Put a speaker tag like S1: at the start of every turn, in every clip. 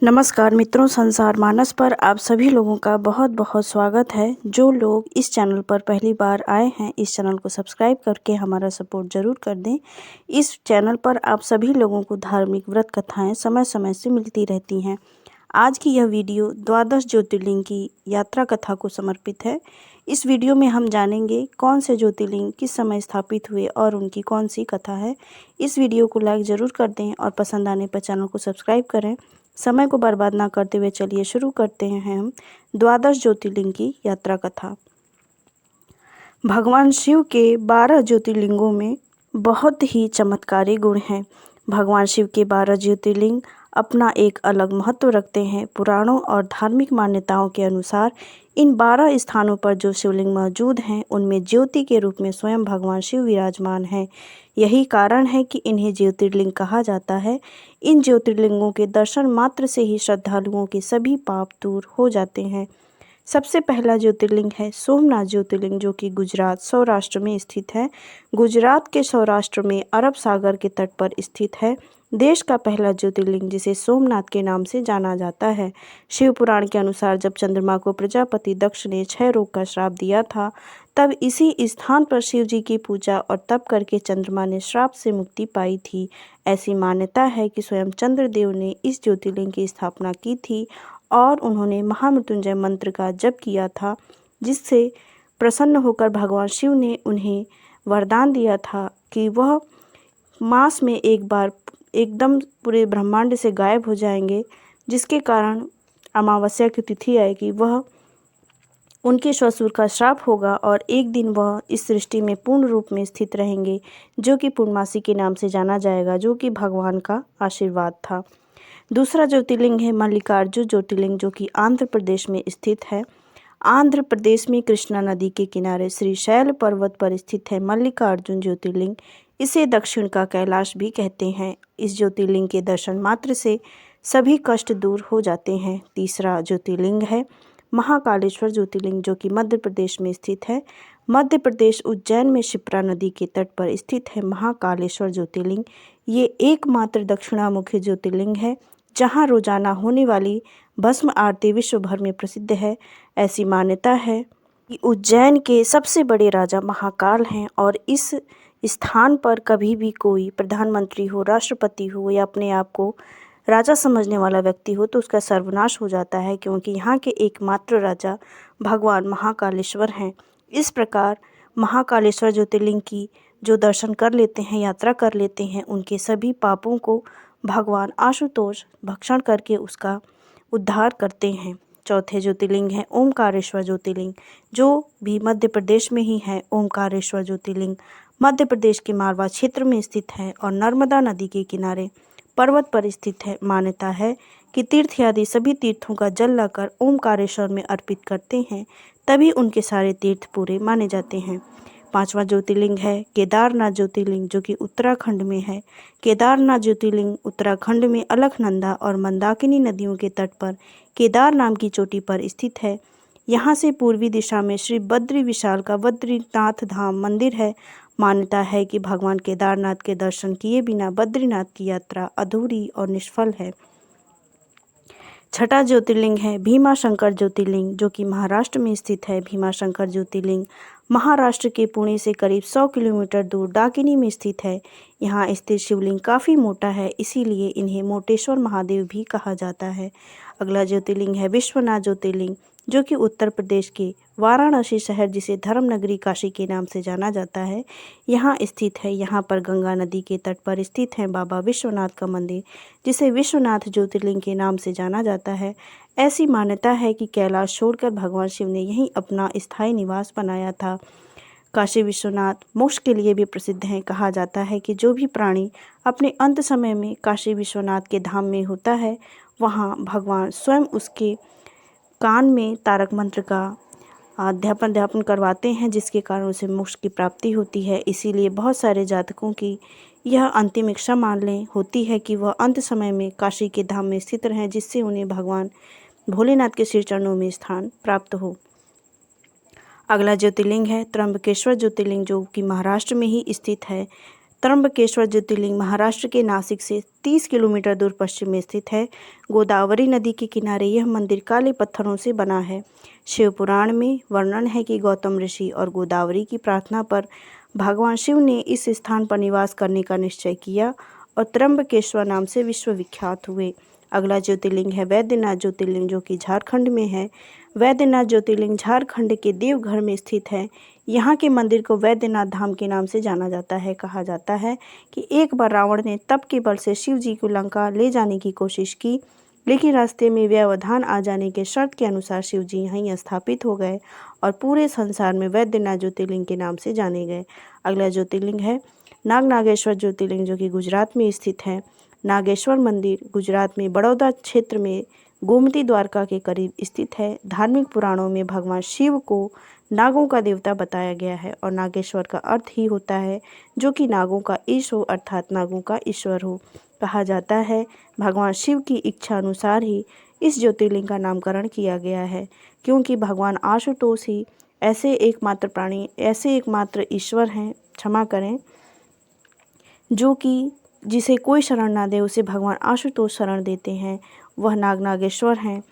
S1: नमस्कार मित्रों, संसार मानस पर आप सभी लोगों का बहुत बहुत स्वागत है। जो लोग इस चैनल पर पहली बार आए हैं, इस चैनल को सब्सक्राइब करके हमारा सपोर्ट ज़रूर कर दें। इस चैनल पर आप सभी लोगों को धार्मिक व्रत कथाएं समय समय से मिलती रहती हैं। आज की यह वीडियो द्वादश ज्योतिर्लिंग की यात्रा कथा को समर्पित है। इस वीडियो में हम जानेंगे कौन से ज्योतिर्लिंग किस समय स्थापित हुए और उनकी कौन सी कथा है। इस वीडियो को लाइक ज़रूर कर दें और पसंद आने पर चैनल को सब्सक्राइब करें। समय को बर्बाद ना करते हुए चलिए शुरू करते हैं हम द्वादश ज्योतिर्लिंग की यात्रा कथा। भगवान शिव के 12 ज्योतिर्लिंगों में बहुत ही चमत्कारी गुण हैं। भगवान शिव के 12 ज्योतिर्लिंग अपना एक अलग महत्व रखते हैं। पुराणों और धार्मिक मान्यताओं के अनुसार इन 12 स्थानों पर जो शिवलिंग मौजूद हैं, उनमें ज्योति के रूप में स्वयं भगवान शिव विराजमान हैं। यही कारण है कि इन्हें ज्योतिर्लिंग कहा जाता है। इन ज्योतिर्लिंगों के दर्शन मात्र से ही श्रद्धालुओं के सभी पाप दूर हो जाते हैं। सबसे पहला ज्योतिर्लिंग है सोमनाथ ज्योतिर्लिंग, जो कि गुजरात सौराष्ट्र में स्थित है। गुजरात के सौराष्ट्र में अरब सागर के तट पर स्थित है। देश का पहला ज्योतिर्लिंग, जिसे सोमनाथ के नाम से जाना जाता है। शिव पुराण के अनुसार जब चंद्रमा को प्रजापति दक्ष ने 6 रोग का श्राप दिया था, तब इसी स्थान पर शिव जी की पूजा और तप करके चंद्रमा ने श्राप से मुक्ति पाई थी। ऐसी मान्यता है कि स्वयं चंद्रदेव ने इस ज्योतिर्लिंग की स्थापना की थी और उन्होंने महामृत्युंजय मंत्र का जप किया था, जिससे प्रसन्न होकर भगवान शिव ने उन्हें वरदान दिया था कि वह मास में एक बार एकदम पूरे ब्रह्मांड से गायब हो जाएंगे, जिसके कारण अमावस्या की तिथि आएगी, वह उनके श्वशुर का श्राप होगा और एक दिन वह इस सृष्टि में पूर्ण रूप में स्थित रहेंगे, जो कि पूर्णमासी के नाम से जाना जाएगा, जो कि भगवान का आशीर्वाद था। दूसरा ज्योतिर्लिंग है मल्लिकार्जुन ज्योतिर्लिंग, जो कि आंध्र प्रदेश में स्थित है। आंध्र प्रदेश में कृष्णा नदी के किनारे श्रीशैल पर्वत पर स्थित है मल्लिकार्जुन ज्योतिर्लिंग। इसे दक्षिण का कैलाश भी कहते हैं। इस ज्योतिर्लिंग के दर्शन मात्र से सभी कष्ट दूर हो जाते हैं। तीसरा ज्योतिर्लिंग है महाकालेश्वर ज्योतिर्लिंग, जो कि मध्य प्रदेश में स्थित है। मध्य प्रदेश उज्जैन में शिप्रा नदी के तट पर स्थित है महाकालेश्वर ज्योतिर्लिंग। ये एकमात्र दक्षिणामुखी ज्योतिर्लिंग है, जहाँ रोजाना होने वाली भस्म आरती विश्व भर में प्रसिद्ध है। ऐसी मान्यता है कि उज्जैन के सबसे बड़े राजा महाकाल हैं और इस स्थान पर कभी भी कोई प्रधानमंत्री हो, राष्ट्रपति हो या अपने आप को राजा समझने वाला व्यक्ति हो तो उसका सर्वनाश हो जाता है, क्योंकि यहाँ के एकमात्र राजा भगवान महाकालेश्वर हैं। इस प्रकार महाकालेश्वर ज्योतिर्लिंग की जो दर्शन कर लेते हैं, यात्रा कर लेते हैं, उनके सभी पापों को भगवान आशुतोष भक्षण करके उसका उद्धार करते हैं। चौथे ज्योतिर्लिंग है ओमकारेश्वर ज्योतिर्लिंग, जो भी मध्य प्रदेश में ही है। ओमकारेश्वर ज्योतिर्लिंग मध्य प्रदेश के मारवा क्षेत्र में स्थित है और नर्मदा नदी के किनारे पर्वत पर स्थित है। मान्यता है कि तीर्थ आदि सभी तीर्थों का जल लाकर ओमकारेश्वर में अर्पित करते हैं, तभी उनके सारे तीर्थ पूरे माने जाते हैं। पांचवा ज्योतिर्लिंग है केदारनाथ ज्योतिर्लिंग, जो कि उत्तराखंड में है। केदारनाथ ज्योतिर्लिंग उत्तराखंड में अलकनंदा और मंदाकिनी नदियों के तट पर केदार नाम की चोटी पर स्थित है। यहाँ से पूर्वी दिशा में श्री बद्री विशाल का बद्रीनाथ धाम मंदिर है। मान्यता है कि भगवान केदारनाथ के दर्शन किए बिना बद्रीनाथ की यात्रा अधूरी और निष्फल है। छठा ज्योतिर्लिंग है भीमाशंकर ज्योतिर्लिंग, जो कि महाराष्ट्र में स्थित है। भीमाशंकर ज्योतिर्लिंग महाराष्ट्र के पुणे से करीब 100 किलोमीटर दूर डाकिनी में स्थित है। यहाँ स्थित शिवलिंग काफ़ी मोटा है, इसीलिए इन्हें मोटेश्वर महादेव भी कहा जाता है। अगला ज्योतिर्लिंग है विश्वनाथ ज्योतिर्लिंग, जो कि उत्तर प्रदेश के वाराणसी शहर, जिसे धर्म नगरी काशी के नाम से जाना जाता है, यहाँ स्थित है। यहाँ पर गंगा नदी के तट पर स्थित है बाबा विश्वनाथ का मंदिर, जिसे विश्वनाथ ज्योतिर्लिंग के नाम से जाना जाता है। ऐसी मान्यता है कि कैलाश छोड़कर भगवान शिव ने यहीं अपना स्थायी निवास बनाया था। काशी विश्वनाथ मोक्ष के लिए भी प्रसिद्ध हैं। कहा जाता है कि जो भी प्राणी अपने अंत समय में काशी विश्वनाथ के धाम में होता है, वहाँ भगवान स्वयं उसके कान में तारक मंत्र का अध्यापन करवाते हैं, जिसके कारण उसे मोक्ष की प्राप्ति होती है। इसीलिए बहुत सारे जातकों की यह अंतिम इच्छा मान लें होती है कि वह अंत समय में काशी के धाम में स्थित रहें, जिससे उन्हें भगवान भोलेनाथ के श्री चरणों में स्थान प्राप्त हो। अगला ज्योतिर्लिंग है त्र्यंबकेश्वर ज्योतिर्लिंग, जो कि महाराष्ट्र में ही स्थित है। त्र्यंबकेश्वर ज्योतिर्लिंग महाराष्ट्र के नासिक से 30 किलोमीटर दूर पश्चिम में स्थित है। गोदावरी नदी के किनारे यह मंदिर काले पत्थरों से बना है। शिव पुराण में वर्णन है कि गौतम ऋषि और गोदावरी की प्रार्थना पर भगवान शिव ने इस स्थान पर निवास करने का निश्चय किया और त्र्यंबकेश्वर नाम से विश्वविख्यात हुए। अगला ज्योतिर्लिंग है वैद्यनाथ ज्योतिर्लिंग, जो कि झारखंड में है। वैद्यनाथ ज्योतिर्लिंग झारखंड के देवघर में स्थित है। यहाँ के मंदिर को वैद्यनाथ धाम के नाम से जाना जाता है। कहा जाता है कि एक बार रावण ने तप के बल से शिव जी को लंका ले जाने की कोशिश की, लेकिन रास्ते में व्यवधान आ जाने के शर्त के अनुसार शिव जी यहीं स्थापित हो गए और पूरे संसार में वैद्यनाथ ज्योतिर्लिंग के नाम से जाने गए। अगला ज्योतिर्लिंग है नागनागेश्वर ज्योतिर्लिंग, जो कि गुजरात में स्थित है। नागेश्वर मंदिर गुजरात में बड़ौदा क्षेत्र में गोमती द्वारका के करीब स्थित है। धार्मिक पुराणों में भगवान शिव को नागों का देवता बताया गया है और नागेश्वर का अर्थ ही होता है जो कि नागों का ईश हो, अर्थात नागों का ईश्वर हो। कहा जाता है भगवान शिव की इच्छा अनुसार ही इस ज्योतिर्लिंग का नामकरण किया गया है, क्योंकि भगवान आशुतोष ही ऐसे एकमात्र ईश्वर हैं, क्षमा करें, जो कि जिसे कोई शरण ना दे उसे भगवान आशुतोष शरण देते हैं। वह नागेश्वर हैं।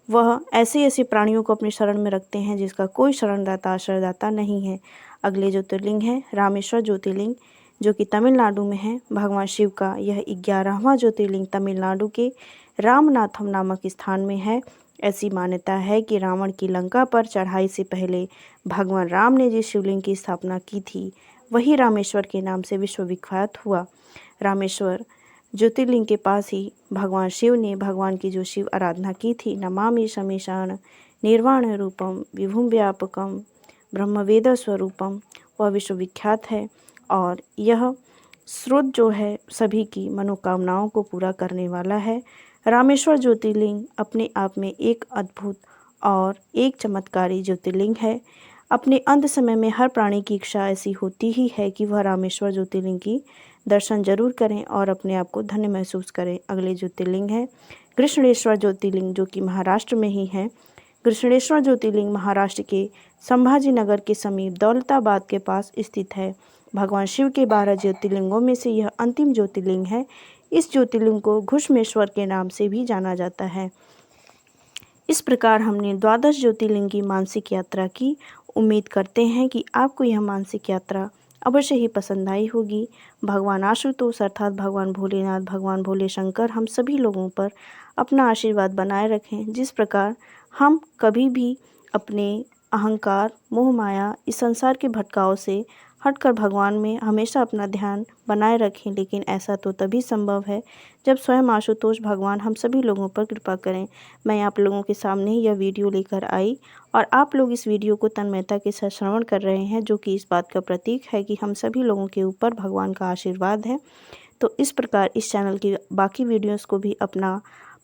S1: वह ऐसे प्राणियों को अपनी शरण में रखते हैं जिसका कोई शरणदाता आश्रयदाता नहीं है। अगले ज्योतिर्लिंग है रामेश्वर ज्योतिर्लिंग, जो कि तमिलनाडु में है। भगवान शिव का यह 11वां ज्योतिर्लिंग तमिलनाडु के रामनाथम नामक स्थान में है। ऐसी मान्यता है कि रावण की लंका पर चढ़ाई से पहले भगवान राम ने जिस शिवलिंग की स्थापना की थी वही रामेश्वर के नाम से विश्वविख्यात हुआ। रामेश्वर ज्योतिर्लिंग के पास ही भगवान शिव ने भगवान की जो शिव आराधना की थी, नमामि शमीशान निर्वाण रूपम विभुम व्यापकम ब्रह्मवेद स्वरूपम, वह विश्वविख्यात है और यह स्रोत जो है सभी की मनोकामनाओं को पूरा करने वाला है। रामेश्वर ज्योतिर्लिंग अपने आप में एक अद्भुत और एक चमत्कारी ज्योतिर्लिंग है। अपने अंत समय में हर प्राणी की इच्छा ऐसी होती ही है कि वह रामेश्वर ज्योतिर्लिंग की दर्शन जरूर करें और अपने आप को धन्य महसूस करें। अगले ज्योतिर्लिंग है कृष्णेश्वर ज्योतिर्लिंग, जो कि महाराष्ट्र में ही है। कृष्णेश्वर ज्योतिर्लिंग महाराष्ट्र के संभाजी नगर के समीप दौलताबाद के पास स्थित है। भगवान शिव के 12 ज्योतिर्लिंगों में से यह अंतिम ज्योतिर्लिंग है। इस ज्योतिर्लिंग को घुश्मेश्वर के नाम से भी जाना जाता है। इस प्रकार हमने 12 ज्योतिर्लिंग की मानसिक यात्रा की। उम्मीद करते हैं कि आपको यह मानसिक यात्रा अवश्य ही पसंद आई होगी। भगवान आशुतोष अर्थात भगवान भोलेनाथ, भगवान भोले शंकर हम सभी लोगों पर अपना आशीर्वाद बनाए रखें। जिस प्रकार हम कभी भी अपने अहंकार, मोह माया, इस संसार के भटकाव से हटकर भगवान में हमेशा अपना ध्यान बनाए रखें, लेकिन ऐसा तो तभी संभव है जब स्वयं आशुतोष भगवान हम सभी लोगों पर कृपा करें। मैं आप लोगों के सामने यह वीडियो लेकर आई और आप लोग इस वीडियो को तन्मयता के साथ श्रवण कर रहे हैं, जो कि इस बात का प्रतीक है कि हम सभी लोगों के ऊपर भगवान का आशीर्वाद है। तो इस प्रकार इस चैनल की बाकी वीडियोज़ को भी अपना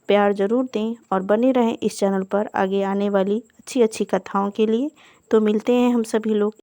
S1: प्यार ज़रूर दें और बने रहें इस चैनल पर आगे आने वाली अच्छी अच्छी कथाओं के लिए। तो मिलते हैं हम सभी लोग